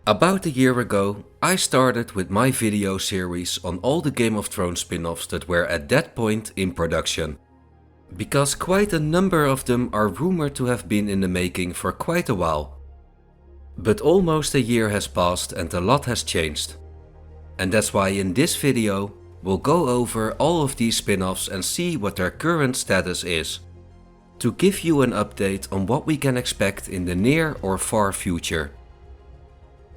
About a year ago, I started with my video series on all the Game of Thrones spin-offs that were at that point in production. Because quite a number of them are rumored to have been in the making for quite a while. But almost a year has passed and a lot has changed. And that's why in this video, we'll go over all of these spin-offs and see what their current status is. To give you an update on what we can expect in the near or far future.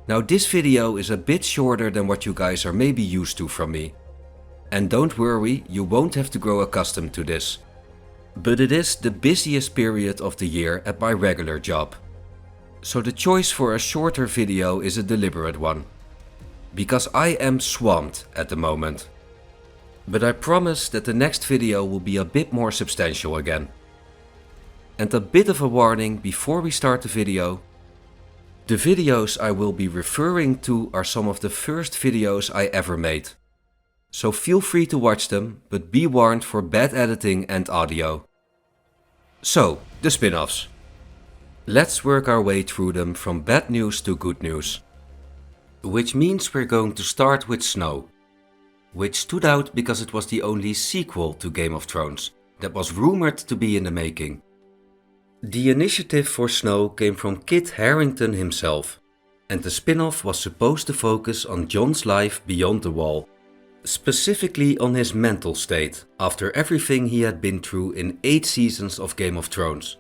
Now this video is a bit shorter than what you guys are maybe used to from me. And don't worry, you won't have to grow accustomed to this. But it is the busiest period of the year at my regular job. So the choice for a shorter video is a deliberate one. Because I am swamped at the moment. But I promise that the next video will be a bit more substantial again. And a bit of a warning before we start the video. The videos I will be referring to are some of the first videos I ever made. So feel free to watch them, but be warned for bad editing and audio. So, the spin-offs. Let's work our way through them from bad news to good news. Which means we're going to start with Snow. Which stood out because it was the only sequel to Game of Thrones that was rumored to be in the making. The initiative for Snow came from Kit Harington himself, and the spin-off was supposed to focus on Jon's life beyond the wall, specifically on his mental state after everything he had been through in 8 seasons of Game of Thrones.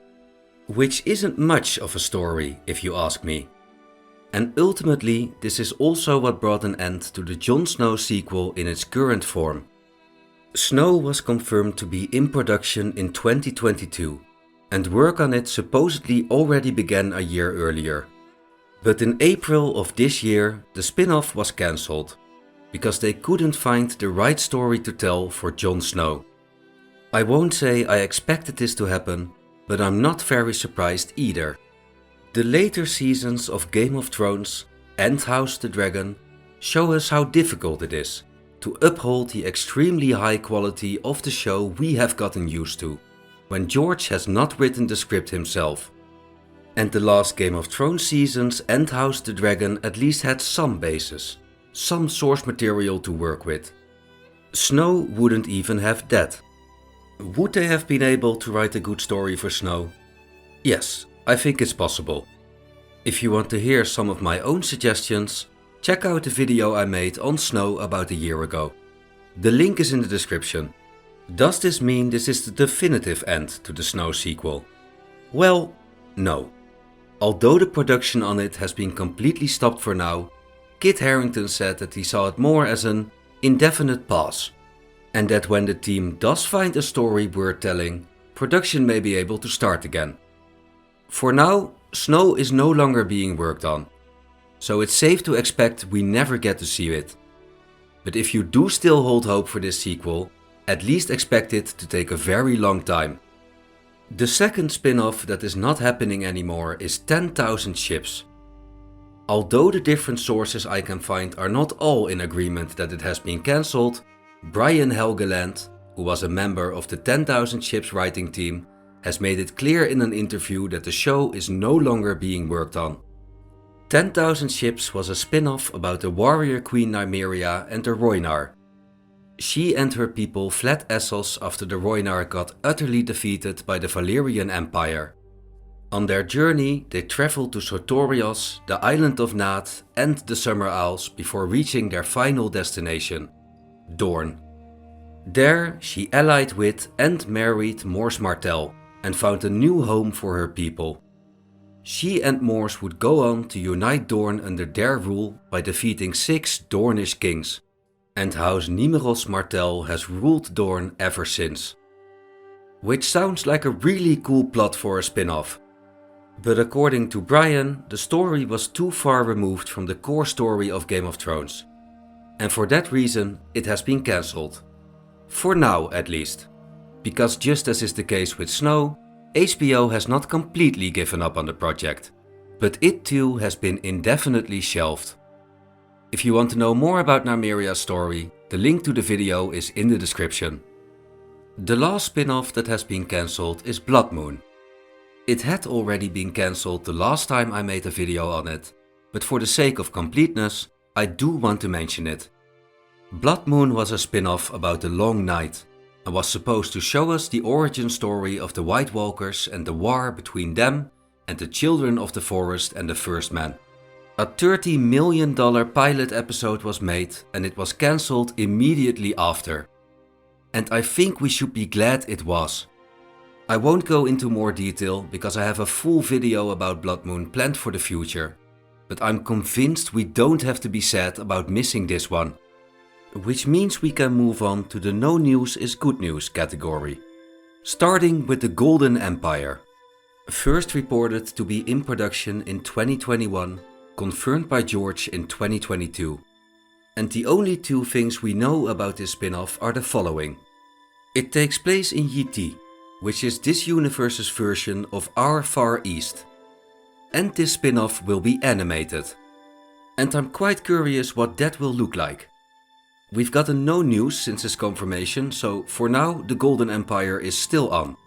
Which isn't much of a story, if you ask me. And ultimately, this is also what brought an end to the Jon Snow sequel in its current form. Snow was confirmed to be in production in 2022. And work on it supposedly already began a year earlier. But in April of this year, the spin-off was cancelled, because they couldn't find the right story to tell for Jon Snow. I won't say I expected this to happen, but I'm not very surprised either. The later seasons of Game of Thrones and House the Dragon show us how difficult it is to uphold the extremely high quality of the show we have gotten used to, when George has not written the script himself. And the last Game of Thrones seasons and House the Dragon at least had some basis, some source material to work with. Snow wouldn't even have that. Would they have been able to write a good story for Snow? Yes, I think it's possible. If you want to hear some of my own suggestions, check out the video I made on Snow about a year ago. The link is in the description. Does this mean this is the definitive end to the Snow sequel? Well, no. Although the production on it has been completely stopped for now, Kit Harington said that he saw it more as an indefinite pause, and that when the team does find a story worth telling, production may be able to start again. For now, Snow is no longer being worked on, so it's safe to expect we never get to see it. But if you do still hold hope for this sequel, at least expect it to take a very long time. The second spin-off that is not happening anymore is 10,000 Ships. Although the different sources I can find are not all in agreement that it has been cancelled, Brian Helgeland, who was a member of the 10,000 Ships writing team, has made it clear in an interview that the show is no longer being worked on. 10,000 Ships was a spin-off about the warrior queen Nymeria and the Whereare. She and her people fled Essos after the Whereare got utterly defeated by the Valyrian Empire. On their journey, they traveled to Sotorios, the island of Naat and the Summer Isles before reaching their final destination, Dorne. There, she allied with and married Mors Martell and found a new home for her people. She and Mors would go on to unite Dorne under their rule by defeating 6 Dornish kings. And House Nymeros Martell has ruled Dorne ever since. Which sounds like a really cool plot for a spin-off. But according to Brian, the story was too far removed from the core story of Game of Thrones. And for that reason, it has been cancelled. For now at least. Because just as is the case with Snow, HBO has not completely given up on the project. But it too has been indefinitely shelved. If you want to know more about Nymeria's story, the link to the video is in the description. The last spin-off that has been cancelled is Blood Moon. It had already been cancelled the last time I made a video on it, but for the sake of completeness, I do want to mention it. Blood Moon was a spin-off about the Long Night and was supposed to show us the origin story of the White Walkers and the war between them and the Children of the Forest and the First Man. A $30 million pilot episode was made and it was cancelled immediately after. And I think we should be glad it was. I won't go into more detail because I have a full video about Blood Moon planned for the future, but I'm convinced we don't have to be sad about missing this one. Which means we can move on to the no news is good news category. Starting with the Golden Empire. First reported to be in production in 2021, confirmed by George in 2022. And the only two things we know about this spin-off are the following. It takes place in Yiti, which is this universe's version of Our Far East. And this spin-off will be animated. And I'm quite curious what that will look like. We've gotten no news since its confirmation, so for now the Golden Empire is still on.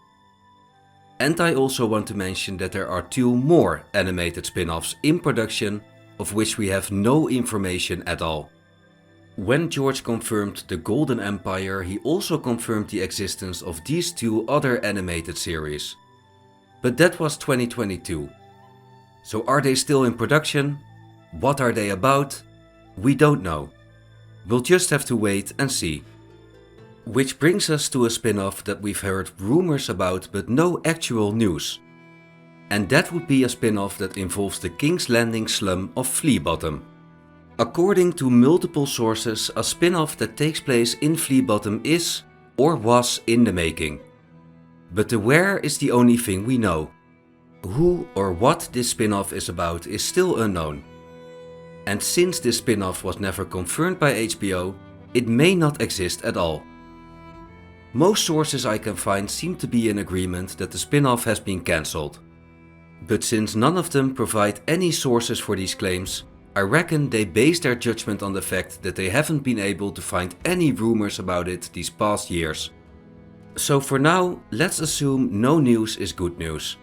And I also want to mention that there are 2 more animated spin-offs in production, of which we have no information at all. When George confirmed the Golden Empire, he also confirmed the existence of these 2 other animated series. But that was 2022. So are they still in production? What are they about? We don't know. We'll just have to wait and see. Which brings us to a spin-off that we've heard rumors about but no actual news. And that would be a spin-off that involves the King's Landing slum of Flea Bottom. According to multiple sources, a spin-off that takes place in Flea Bottom is or was in the making. But the where is the only thing we know. Who or what this spin-off is about is still unknown. And since this spin-off was never confirmed by HBO, it may not exist at all. Most sources I can find seem to be in agreement that the spin-off has been cancelled. But since none of them provide any sources for these claims, I reckon they base their judgment on the fact that they haven't been able to find any rumors about it these past years. So for now, let's assume no news is good news,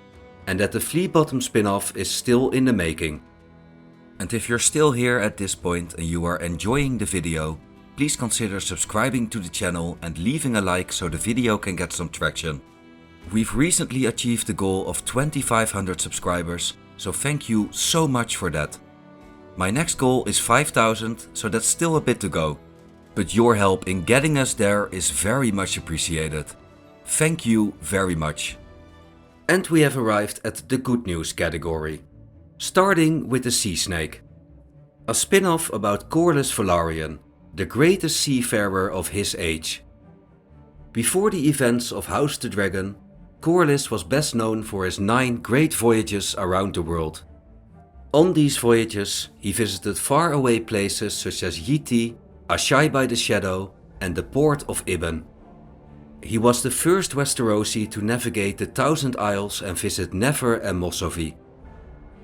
and that the Flea Bottom spin-off is still in the making. And if you're still here at this point and you are enjoying the video, please consider subscribing to the channel and leaving a like so the video can get some traction. We've recently achieved the goal of 2500 subscribers, so thank you so much for that. My next goal is 5000, so that's still a bit to go. But your help in getting us there is very much appreciated. Thank you very much. And we have arrived at the good news category. Starting with the Sea Snake. A spin-off about Corlys Velaryon, the greatest seafarer of his age. Before the events of House the Dragon, Corlys was best known for his 9 great voyages around the world. On these voyages, he visited faraway places such as Yiti, Asshai by the Shadow, and the port of Ibn. He was the first Westerosi to navigate the Thousand Isles and visit Nefer and Mossovi.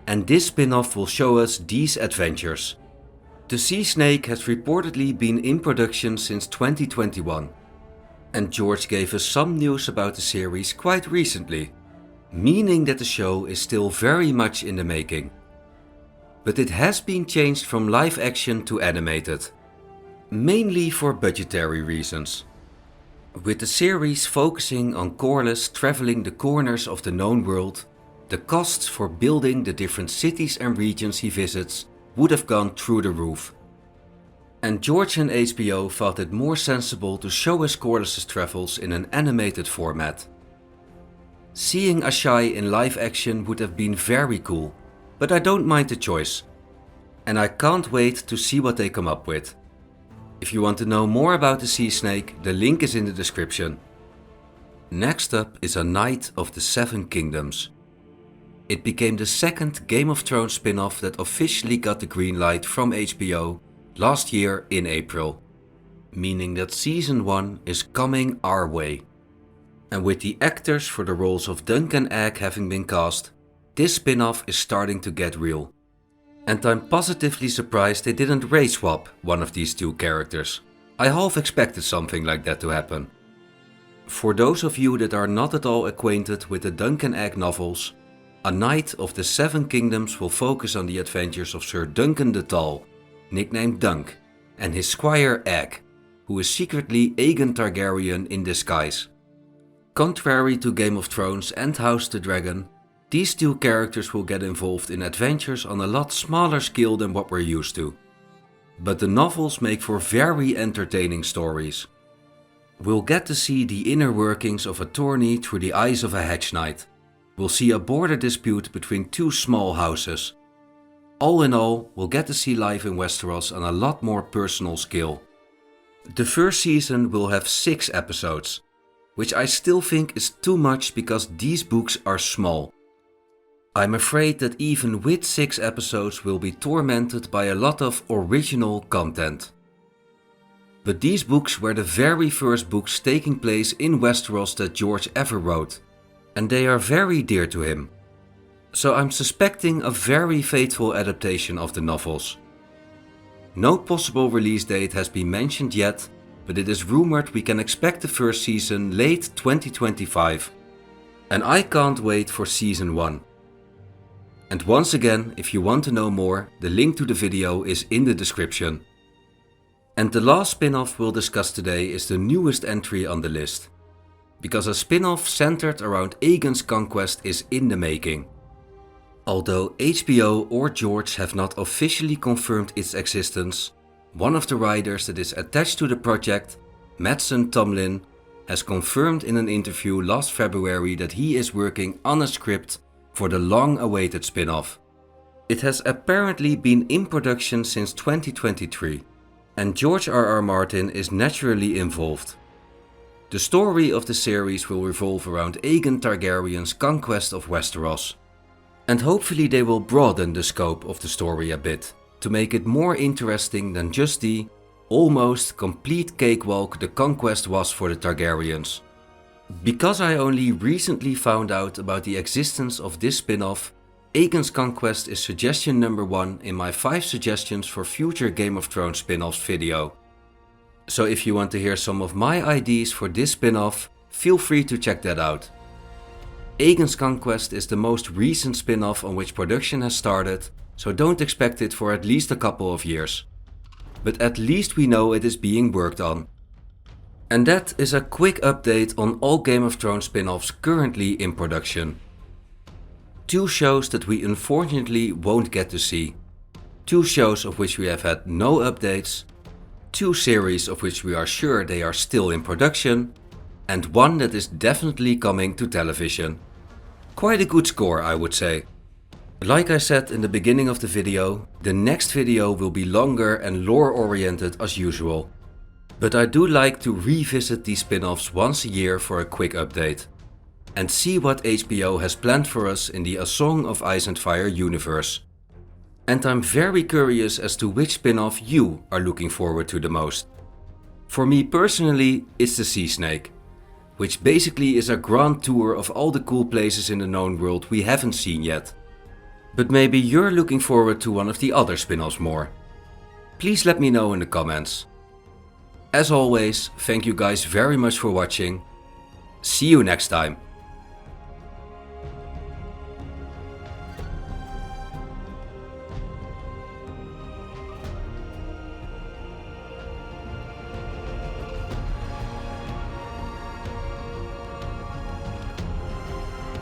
And this spin-off will show us these adventures. The Sea Snake has reportedly been in production since 2021. And George gave us some news about the series quite recently, meaning that the show is still very much in the making. But it has been changed from live action to animated, mainly for budgetary reasons. With the series focusing on Corlys traveling the corners of the known world, the costs for building the different cities and regions he visits would have gone through the roof. And George and HBO thought it more sensible to show us Corlys' travels in an animated format. Seeing Asshai in live action would have been very cool, but I don't mind the choice. And I can't wait to see what they come up with. If you want to know more about the Sea Snake, the link is in the description. Next up is A Knight of the Seven Kingdoms. It became the second Game of Thrones spin-off that officially got the green light from HBO last year in April, meaning that season 1 is coming our way. And with the actors for the roles of Dunk and Egg having been cast, this spin-off is starting to get real. And I'm positively surprised they didn't race swap one of these 2 characters. I half expected something like that to happen. For those of you that are not at all acquainted with the Dunk and Egg novels, a knight of the Seven Kingdoms will focus on the adventures of Sir Duncan the Tall, nicknamed Dunk, and his squire Egg, who is secretly Aegon Targaryen in disguise. Contrary to Game of Thrones and House the Dragon, these two characters will get involved in adventures on a lot smaller scale than what we're used to. But the novels make for very entertaining stories. We'll get to see the inner workings of a tourney through the eyes of a hedge knight. We'll see a border dispute between two small houses. All in all, we'll get to see life in Westeros on a lot more personal scale. The first season will have 6 episodes, which I still think is too much because these books are small. I'm afraid that even with 6 episodes we'll be tormented by a lot of original content. But these books were the very first books taking place in Westeros that George ever wrote, and they are very dear to him. So I'm suspecting a very faithful adaptation of the novels. No possible release date has been mentioned yet, but it is rumored we can expect the first season late 2025. And I can't wait for season 1. And once again, if you want to know more, the link to the video is in the description. And the last spin-off we'll discuss today is the newest entry on the list. Because a spin-off centered around Aan Conquest is in the making. Although HBO or George have not officially confirmed its existence, one of the writers that is attached to the project, Mattson Tomlin, has confirmed in an interview last February that he is working on a script for the long-awaited spin-off. It has apparently been in production since 2023, and George R.R. Martin is naturally involved. The story of the series will revolve around Aegon Targaryen's conquest of Westeros, and hopefully they will broaden the scope of the story a bit, to make it more interesting than just the almost complete cakewalk the conquest was for the Targaryens. Because I only recently found out about the existence of this spin-off, Aan Conquest is suggestion number 1 in my 5 suggestions for future Game of Thrones spin-offs video. So if you want to hear some of my ideas for this spin-off, feel free to check that out. Aan Conquest is the most recent spin-off on which production has started, so don't expect it for at least a couple of years. But at least we know it is being worked on. And that is a quick update on all Game of Thrones spin-offs currently in production. 2 shows that we unfortunately won't get to see. 2 shows of which we have had no updates. 2 series of which we are sure they are still in production. And 1 that is definitely coming to television. Quite a good score, I would say. Like I said in the beginning of the video, the next video will be longer and lore oriented as usual. But I do like to revisit these spin-offs once a year for a quick update. And see what HBO has planned for us in the A Song of Ice and Fire universe. And I'm very curious as to which spin-off you are looking forward to the most. For me personally, it's the Sea Snake, which basically is a grand tour of all the cool places in the known world we haven't seen yet. But maybe you're looking forward to one of the other spin-offs more. Please let me know in the comments. As always, thank you guys very much for watching. See you next time.